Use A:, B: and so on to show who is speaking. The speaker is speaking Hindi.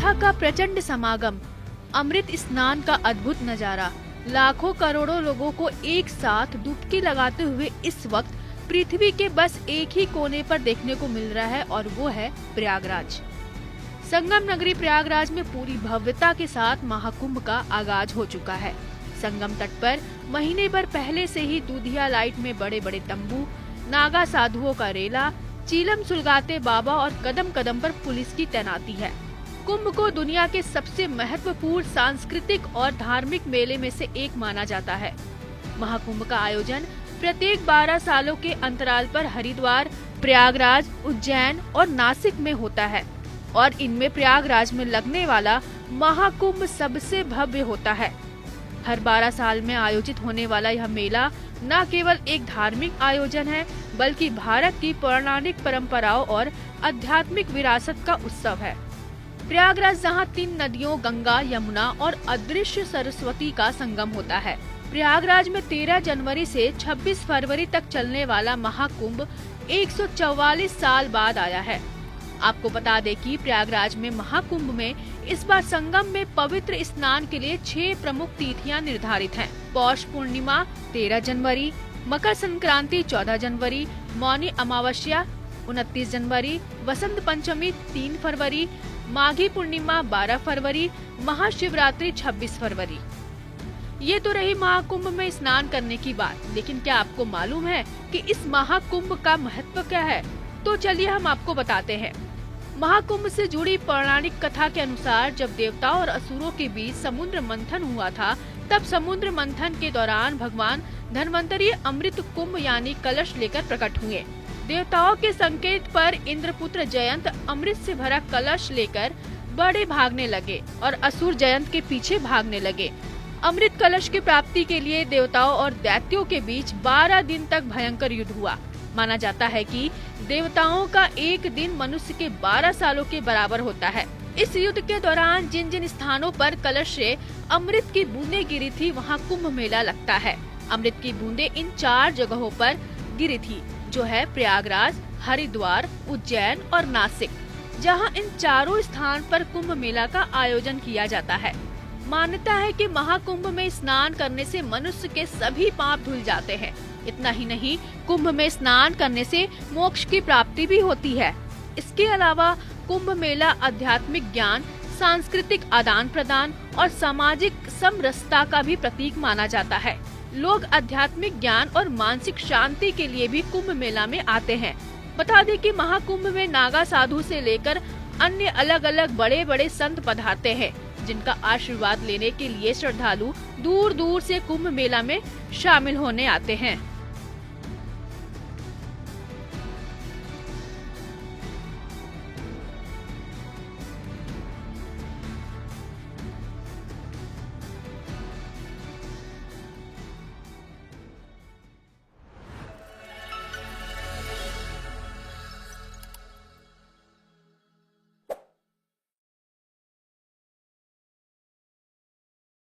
A: कथा का प्रचंड समागम, अमृत स्नान का अद्भुत नजारा, लाखों करोड़ों लोगों को एक साथ डुबकी लगाते हुए इस वक्त पृथ्वी के बस एक ही कोने पर देखने को मिल रहा है और वो है प्रयागराज। संगम नगरी प्रयागराज में पूरी भव्यता के साथ महाकुंभ का आगाज हो चुका है। संगम तट पर महीने भर पहले से ही दूधिया लाइट में बड़े बड़े तंबू, नागा साधुओं का रेला, चीलम सुलगाते बाबा और कदम कदम पर पुलिस की तैनाती है। कुंभ को दुनिया के सबसे महत्वपूर्ण सांस्कृतिक और धार्मिक मेले में से एक माना जाता है। महाकुंभ का आयोजन प्रत्येक 12 सालों के अंतराल पर हरिद्वार, प्रयागराज, उज्जैन और नासिक में होता है और इनमें प्रयागराज में लगने वाला महाकुंभ सबसे भव्य होता है। हर 12 साल में आयोजित होने वाला यह मेला न केवल एक धार्मिक आयोजन है, बल्कि भारत की पौराणिक परंपराओं और आध्यात्मिक विरासत का उत्सव है। प्रयागराज जहां 3 नदियों गंगा, यमुना और अदृश्य सरस्वती का संगम होता है। प्रयागराज में 13 जनवरी से 26 फरवरी तक चलने वाला महाकुंभ 144 साल बाद आया है। आपको बता दें कि प्रयागराज में महाकुंभ में इस बार संगम में पवित्र स्नान के लिए 6 प्रमुख तिथियां निर्धारित हैं। पौष पूर्णिमा 13 जनवरी, मकर संक्रांति 14 जनवरी, मौनी अमावस्या 29 जनवरी, वसंत पंचमी 3 फरवरी, माघी पूर्णिमा 12 फरवरी, महाशिवरात्रि 26 फरवरी। ये तो रही महाकुंभ में स्नान करने की बात, लेकिन क्या आपको मालूम है कि इस महाकुंभ का महत्व क्या है? तो चलिए हम आपको बताते हैं। महाकुंभ से जुड़ी पौराणिक कथा के अनुसार जब देवताओं और असुरों के बीच समुद्र मंथन हुआ था, तब समुद्र मंथन के दौरान भगवान धन्वंतरी अमृत कुंभ यानी कलश लेकर प्रकट हुए। देवताओं के संकेत पर इंद्रपुत्र जयंत अमृत से भरा कलश लेकर बड़े भागने लगे और असुर जयंत के पीछे भागने लगे। अमृत कलश की प्राप्ति के लिए देवताओं और दैत्यों के बीच 12 दिन तक भयंकर युद्ध हुआ। माना जाता है कि देवताओं का एक दिन मनुष्य के 12 सालों के बराबर होता है। इस युद्ध के दौरान जिन जिन स्थानों पर कलश से अमृत की बूंदें गिरी थी, वहां कुंभ मेला लगता है। अमृत की बूंदें इन 4 जगहों पर गिरी थी, जो है प्रयागराज, हरिद्वार, उज्जैन और नासिक, जहां इन चारों स्थान पर कुंभ मेला का आयोजन किया जाता है। मान्यता है कि महाकुंभ में स्नान करने से मनुष्य के सभी पाप धुल जाते हैं। इतना ही नहीं, कुंभ में स्नान करने से मोक्ष की प्राप्ति भी होती है। इसके अलावा कुंभ मेला आध्यात्मिक ज्ञान, सांस्कृतिक आदान प्रदान और सामाजिक समरसता का भी प्रतीक माना जाता है। लोग आध्यात्मिक ज्ञान और मानसिक शांति के लिए भी कुंभ मेला में आते हैं। बता दें कि महाकुंभ में नागा साधु से लेकर अन्य अलग अलग बड़े बड़े संत पधारते हैं, जिनका आशीर्वाद लेने के लिए श्रद्धालु दूर दूर से कुंभ मेला में शामिल होने आते हैं।